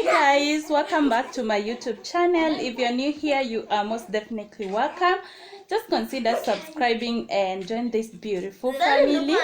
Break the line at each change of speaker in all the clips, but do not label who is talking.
Hi guys, welcome back to my YouTube channel. If you're new here, you are most definitely welcome. Just consider subscribing and join this beautiful family.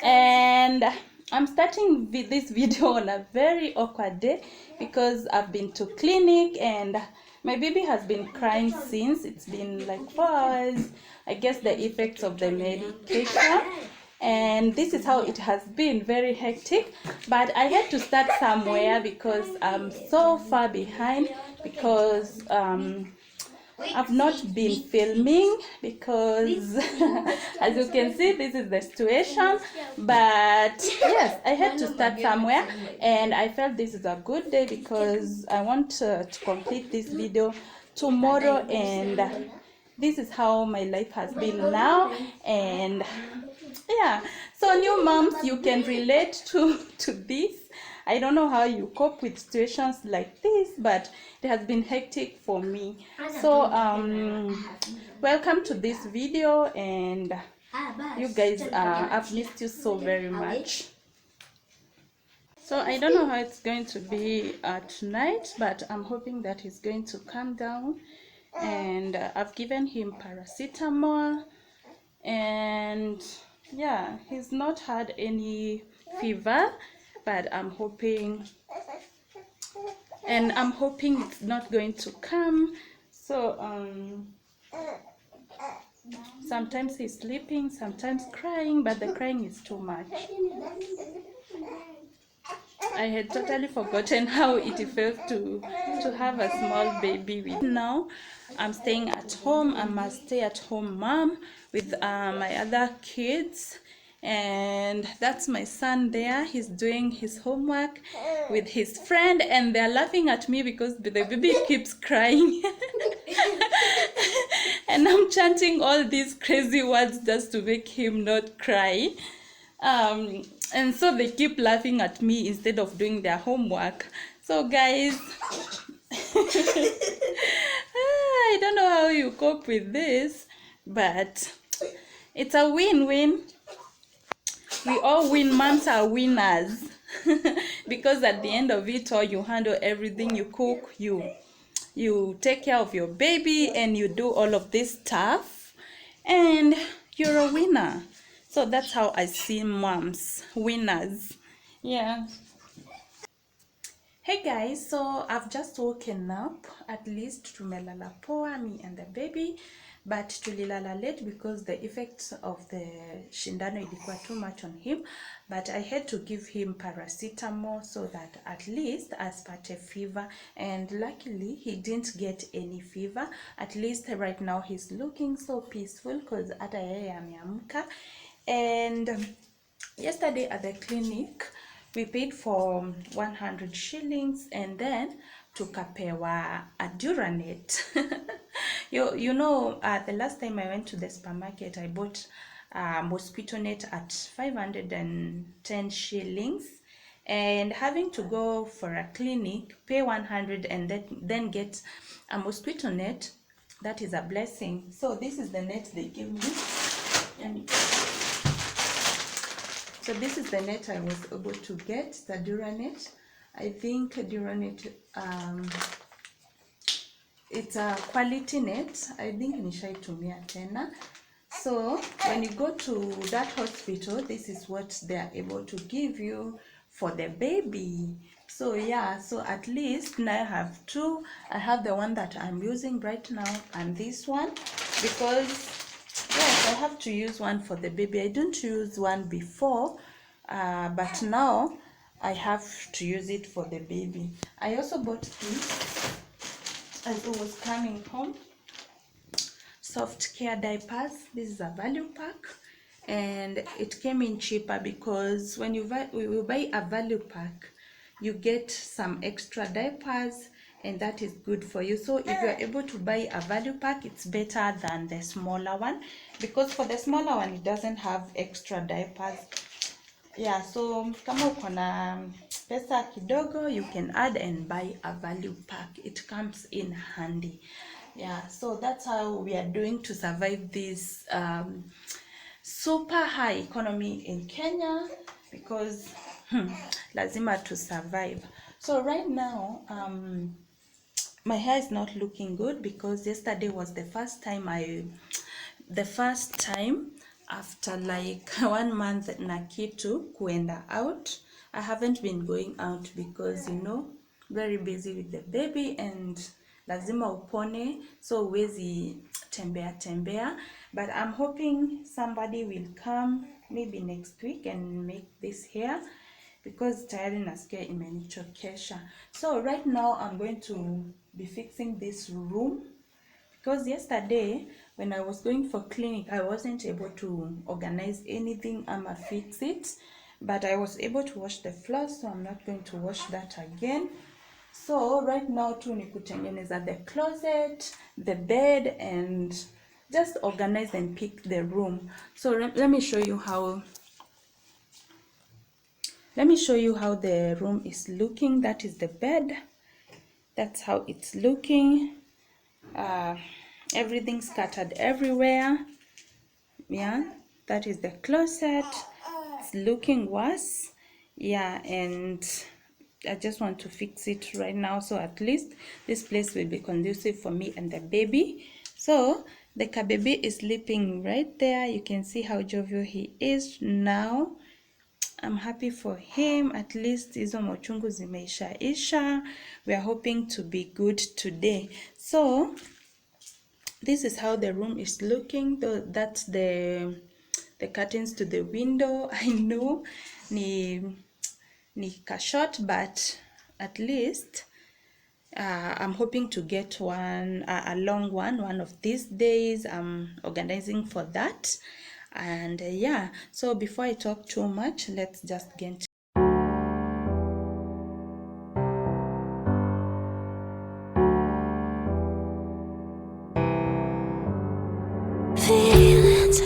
And I'm starting this video on a very awkward day because I've been to clinic and my baby has been crying since. It's been like 4 hours. I guess the effects of the medication. And this is how it has been, very hectic, but I had to start somewhere because I'm so far behind because I've not been filming because as you can see, this is the situation. But yes, I had to start somewhere and I felt this is a good day because I want to complete this video tomorrow. And this is how my life has been now. And yeah, so new moms, you can relate to this. I don't know how you cope with situations like this, but it has been hectic for me. So welcome to this video, and you guys, I've missed you so very much. So I don't know how it's going to be tonight, but I'm hoping that he's going to calm down. And I've given him paracetamol, and yeah, he's not had any fever, but I'm hoping it's not going to come. So sometimes he's sleeping, sometimes crying, but the crying is too much. I had totally forgotten how it felt to have a small baby with. Now I'm staying at home. I'm a stay-at-home mom with my other kids, and that's my son there. He's doing his homework with his friend, and they're laughing at me because the baby keeps crying. And I'm chanting all these crazy words just to make him not cry. And so they keep laughing at me instead of doing their homework. So guys, I don't know how you cope with this, but it's a win-win. We all win. Moms are winners. Because at the end of it all, you handle everything. You cook, you take care of your baby, and you do all of this stuff, and you're a winner. So that's how I see moms, winners. Yeah. Hey guys, so I've just woken up. At least tumelala poa, me and the baby, but tulilala late because the effects of the shindano ilikuwa too much on him. But I had to give him paracetamol so that at least asipate fever, and luckily he didn't get any fever. At least right now he's looking so peaceful because hata yeye ameamka. And yesterday at the clinic we paid for 100 shillings, and then tukapewa a Duranet. you know, the last time I went to the supermarket, I bought mosquito net at 510 shillings, and having to go for a clinic, pay 100 and then get a mosquito net, that is a blessing. So this is the net they gave me, and so this is the net I was able to get, the Duranet. I think Duranet, it's a quality net. I think nishaitumia tena. So when you go to that hospital, this is what they are able to give you for the baby. So yeah, so at least now I have two. I have the one that I'm using right now and this one, because yes, I have to use one for the baby. I didn't use one before, but now I have to use it for the baby. I also bought this as I was coming home. Soft care diapers. This is a value pack, and it came in cheaper because when you buy a value pack, you get some extra diapers, and that is good for you. So if you're able to buy a value pack, it's better than the smaller one, because for the smaller one it doesn't have extra diapers. Yeah, so kama uko na pesa kidogo, you can add and buy a value pack. It comes in handy. Yeah, so that's how we are doing to survive this super high economy in Kenya, because lazima to survive. So right now my hair is not looking good because yesterday was the first time after like 1 month na kitu kuenda out. I haven't been going out because very busy with the baby and lazima upone, so huwezi tembea, but I'm hoping somebody will come maybe next week and make this hair because tayari nasikia imenichokesha. So right now I'm going to be fixing this room because yesterday when I was going for clinic I wasn't able to organize anything ama fix it, but I was able to wash the floor, so I'm not going to wash that again. So right now tu ni kutengeneza the closet, the bed, and just organize and pick the room. So let me show you how the room is looking. That is the bed. That's how it's looking. Everything scattered everywhere. Yeah, that is the closet. It's looking worse. Yeah, and I just want to fix it right now, so at least this place will be conducive for me and the baby. So the baby is sleeping right there. You can see how jovial he is now. I'm happy for him. At least hizo mochungu zimeisha. We are hoping to be good today. So this is how the room is looking. That's the curtains to the window. I know ni short, but at least I'm hoping to get a long one of these days. I'm organizing for that. And yeah, so before I talk too much, let's just get
feelings.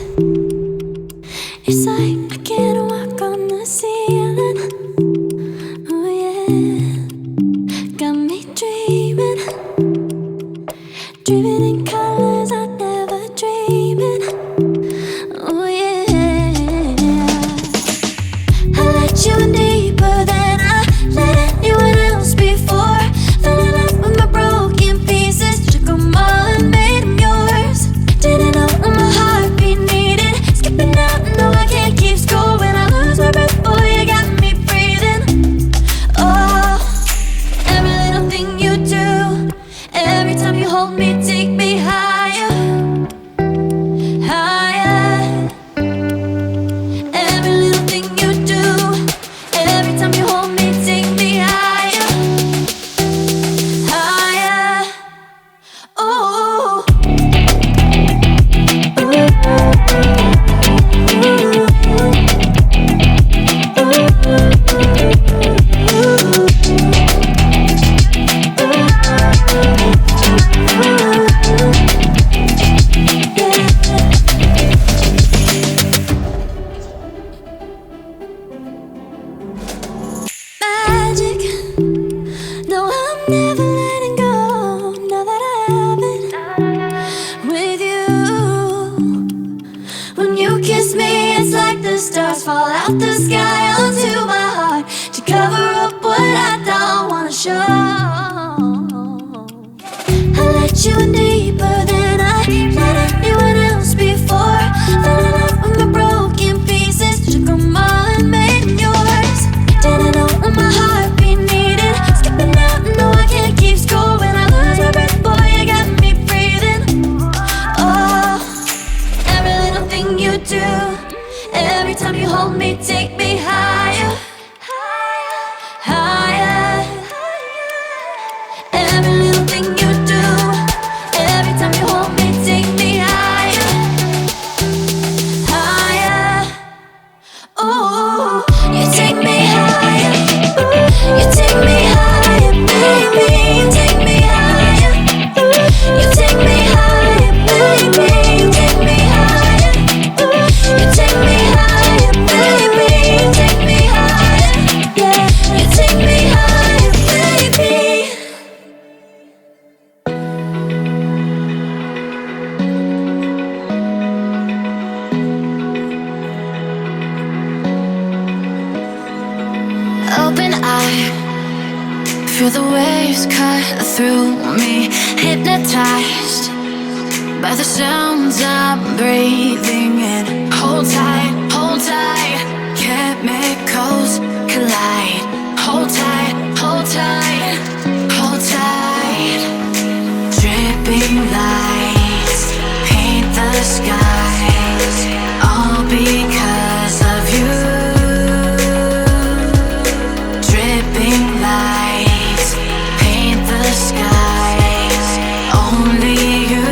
It's like I can't walk on the ceiling. Oh yeah, got me dreaming in colors I never dreamed in. Oh yeah, I let you in deeper than I let anyone else before. Fell in love with my broken pieces, took them all and made them yours. Didn't know what my heartbeat needed, skipping out, no I can't keep score. When I lose my breath, boy, you got me breathing. Oh, every little thing you do, every time you hold me, take me higher, higher. Every little thing you do, every time you hold me, take me higher, higher. Oh, magic. No, I'm never letting go. Now that I have it with you. When you kiss me, it's like the stars fall out the sky onto my heart to cover up what I don't wanna show. I let you in deeper than I let anyone else before. Fell in love with my broken pieces, took them all and made them yours. Didn't know what my heartbeat needed, skipping out, no I can't keep score. When I lose my breath, boy, you got me breathing. Oh, every little thing you do, every time you hold me, take me higher, higher. Every little thing you do, feel the waves cut through me, hypnotized by the sounds I'm breathing in. Hold tight, hold tight. Chemicals collide. Hold tight, hold tight, hold tight. Dripping lights paint the skies, all because of you. Dripping lights paint the skies, only you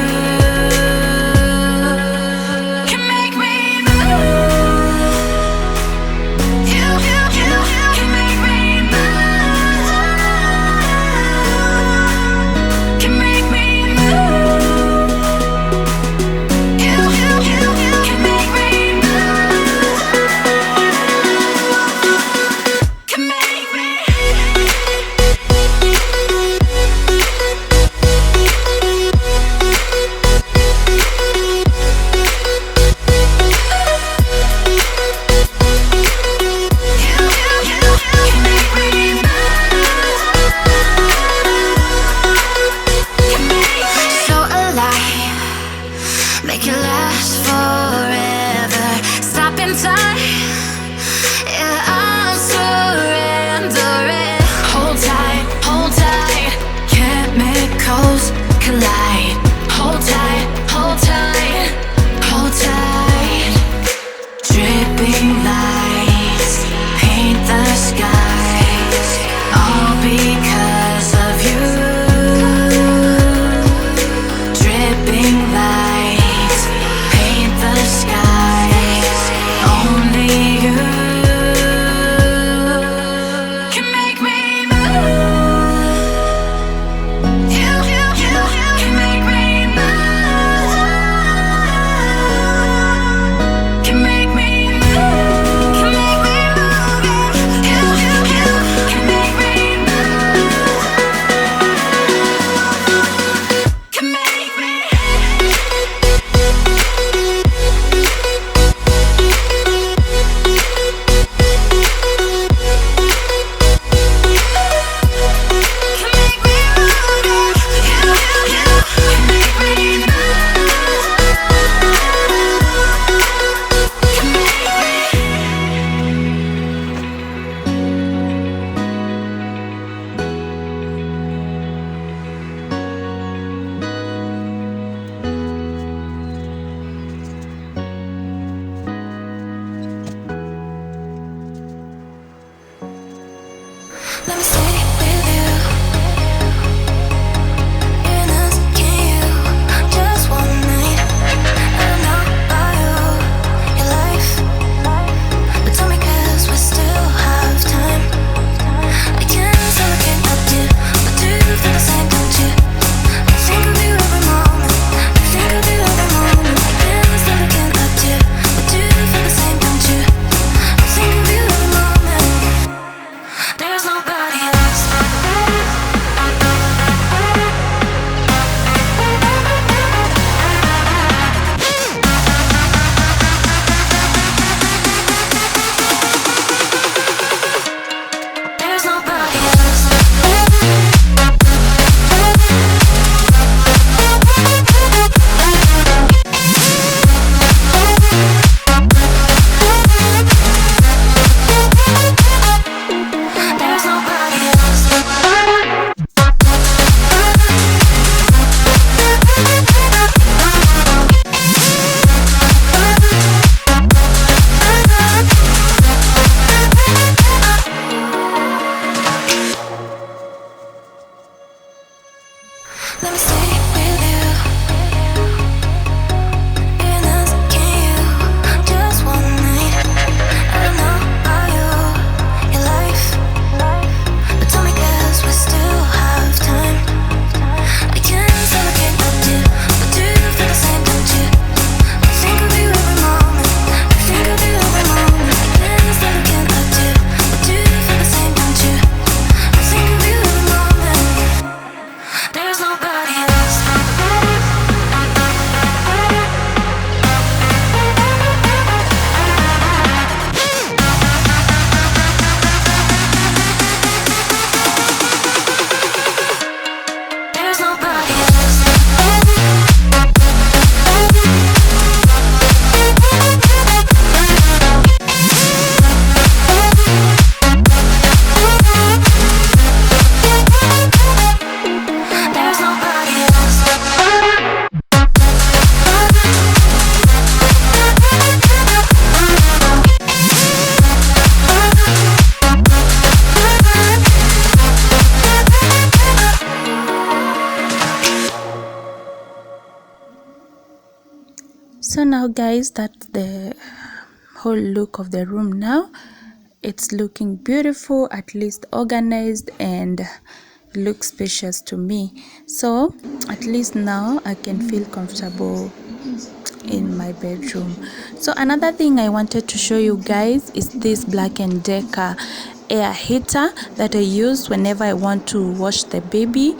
can make me move. You can make
So now guys, that's the whole look of the room now. It's looking beautiful, at least organized, and looks spacious to me. So at least now I can feel comfortable in my bedroom. So another thing I wanted to show you guys is this Black & Decker air heater that I use whenever I want to wash the baby,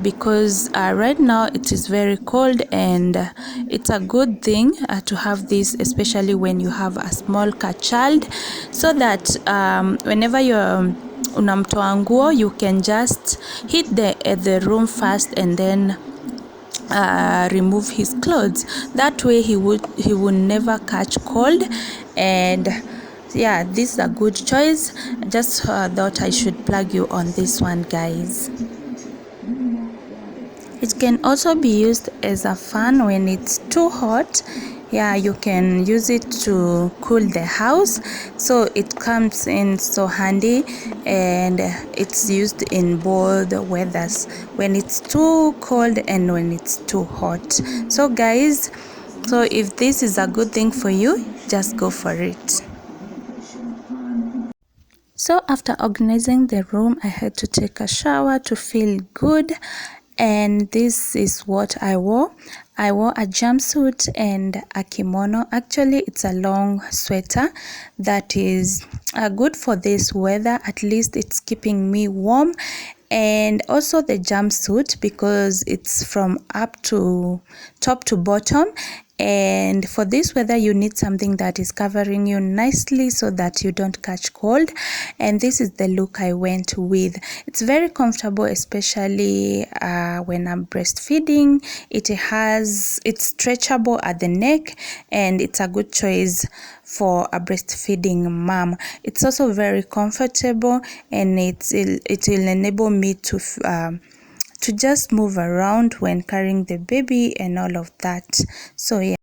because right now it is very cold, and it's a good thing to have this, especially when you have a small child, so that whenever you're unamtoa nguo, you can just heat the room first and then remove his clothes. That way he would never catch cold. And yeah, this is a good choice. Just thought I should plug you on this one, guys. It can also be used as a fan when it's too hot. Yeah, you can use it to cool the house, so it comes in so handy, and it's used in both weathers, when it's too cold and when it's too hot. So guys, so if this is a good thing for you, just go for it. So after organizing the room, I had to take a shower to feel good, and this is what I wore. I wore a jumpsuit and a kimono. Actually, it's a long sweater that is good for this weather. At least it's keeping me warm. And also the jumpsuit, because it's from up to top to bottom, and for this weather you need something that is covering you nicely so that you don't catch cold. And this is the look I went with. It's very comfortable, especially when I'm breastfeeding. It's stretchable at the neck, and it's a good choice for a breastfeeding mom. It's also very comfortable, and it will enable me to just move around when carrying the baby and all of that. So yeah.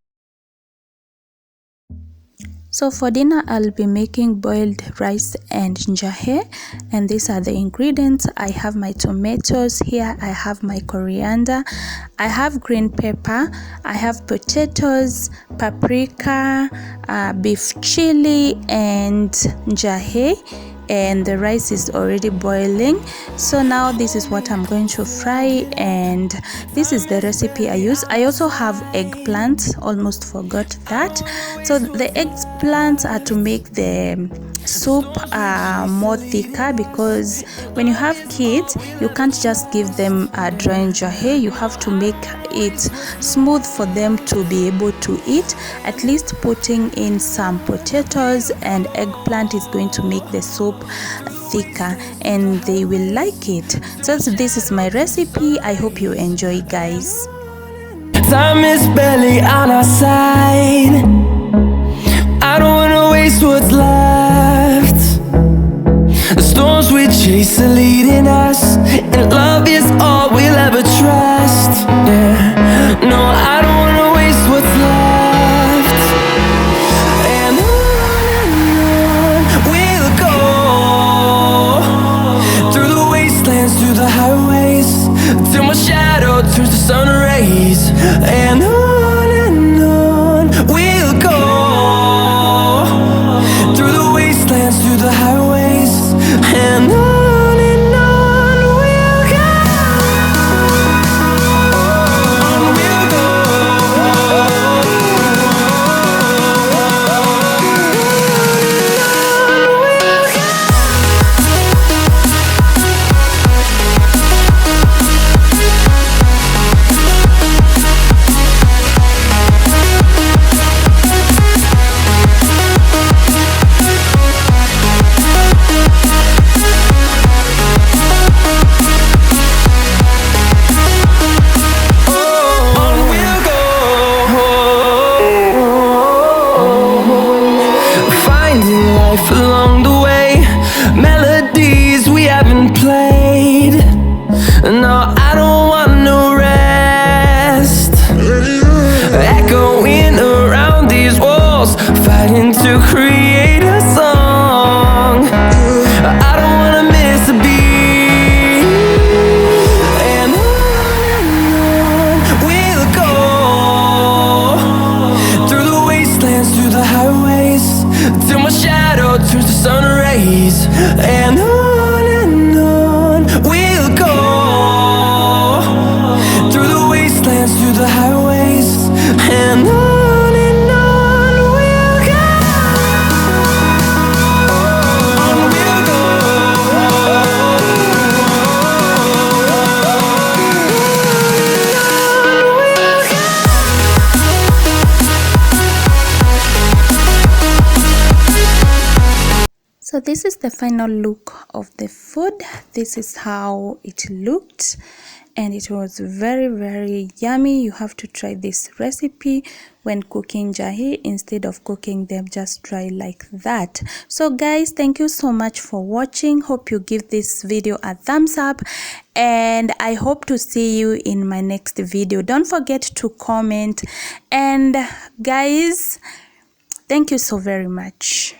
So for dinner, I'll be making boiled rice and njahe, and these are the ingredients. I have my tomatoes here, I have my coriander, I have green pepper, I have potatoes, paprika, beef chili, and njahe. And the rice is already boiling. So now this is what I'm going to fry, and this is the recipe I use. I also have eggplants, almost forgot that. So the eggplants are to make the soup more thicker, because when you have kids, you can't just give them a dry njahe. You have to make it smooth for them to be able to eat. At least putting in some potatoes and eggplant is going to make the soup thicker, and they will like it. So this is my recipe. I hope you enjoy, guys.
Time is barely on our side. I don't wanna waste what's left. The storms we chase are leading us, and love is all we'll ever trust. Yeah, no, I don't wanna waste what's left. And on we'll go, through the wastelands, through the highways, till my shadow turns to sun rays. And on we'll go, through the wastelands, through the highways, and on we'll go. On we'll go. Along the way, melodies we haven't played. No, I don't want no rest. Echoing around these walls, fighting to create a song. I don't wanna miss a beat. And on we'll go,
So this is the final look of the food. This is how it looked, and it was very, very yummy. You have to try this recipe when cooking jahi. Instead of cooking them, just try like that. So guys, thank you so much for watching. Hope you give this video a thumbs up, and I hope to see you in my next video. Don't forget to comment, and guys, thank you so very much.